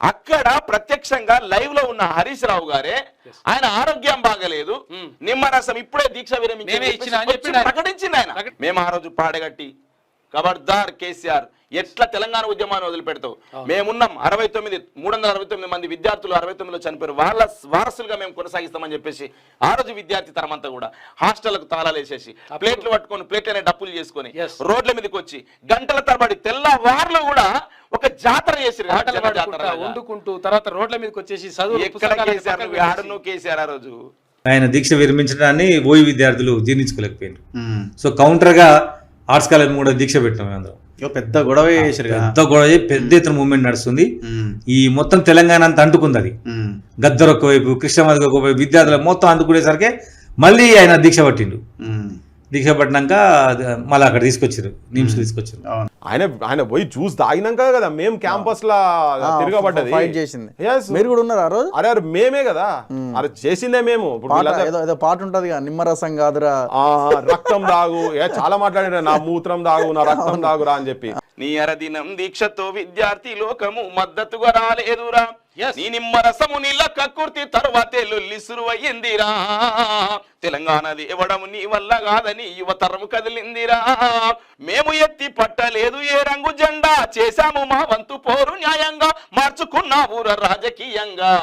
అక్కడ ప్రత్యక్షంగా లైవ్ లో ఉన్న హరీష్ రావు గారే ఆయన ఆరోగ్యం బాగలేదు, నిమ్మరసం ఇప్పుడే దీక్ష విరమించి ప్రకటించింది ఆయన. మేము ఆ రోజు పాడగట్టి ఖబర్దార్ కేసీఆర్ ఎట్లా తెలంగాణ ఉద్యమాన్ని వదిలిపెడతావు, మేమున్నాం 369 మంది విద్యార్థులు 69లో చనిపోయారు, వాళ్ళ వారసులుగా మేము కొనసాగిస్తామని చెప్పేసి ఆ రోజు విద్యార్థి తరమంతా కూడా హాస్టళ్లకు తాళాలు వేసేసి ప్లేట్లు పట్టుకొని ప్లేట్ అనే డప్పులు చేసుకొని రోడ్ల మీదకి వచ్చి గంటల తరబడి తెల్లవారులు కూడా ఒక జాతర చేసి వండుకుంటూ తర్వాత రోడ్ల మీదకి వచ్చేసి కేసీఆర్ ఆ రోజు ఆయన దీక్ష విరమించడాన్ని ఓయి విద్యార్థులు జీర్ణించుకోలేకపోయారు. సో కౌంటర్ గా ఆర్ట్స్ కాలేజ్ కూడా దీక్ష పెట్టినాం అందరం. పెద్ద గొడవ పెద్ద ఎత్తున మూవ్మెంట్ నడుస్తుంది. ఈ మొత్తం తెలంగాణ అంతా అంటుకుంది. అది గద్దర్ ఒకవైపు, కృష్ణమాది ఒకవైపు, విద్యార్థులు మొత్తం అందుకునేసరికి మళ్ళీ ఆయన దీక్ష పట్టిండు. దీక్ష పట్టినాక మళ్ళీ అక్కడ తీసుకొచ్చారు, నిమ్స్ తీసుకొచ్చారు. ఆయన పోయి జ్యూస్ తాగినాక కదా మేము క్యాంపస్ లా తిరగబడ్డది. మీరు కూడా ఉన్నారు ఆ రోజు? అరే మేమే కదా, అరే చేసిందే మేము. ఏదో పాట ఉంటది కదా, నిమ్మరసం కాదురా రక్తం దాగు, చాలా మాట్లాడారు, నా మూత్రం దాగు, నా రక్తం దాగురా అని చెప్పి. నీ అరదినం దీక్షతో విద్యార్థి లోకము మద్దతుగా రాలేదురా, నీ నిమ్మరసము నీళ్ళ కక్కుర్తి తరువాతే లొల్లిసురువయ్యిందిరా, తెలంగాణది ఇవ్వడము నీ వల్ల కాదని యువతరము కదిలిందిరా, మేము ఎత్తి పట్టలేదు ఏ రంగు జెండా, చేశాము మా వంతు పోరు న్యాయంగా, మార్చుకున్నా ఊర రాజకీయంగా.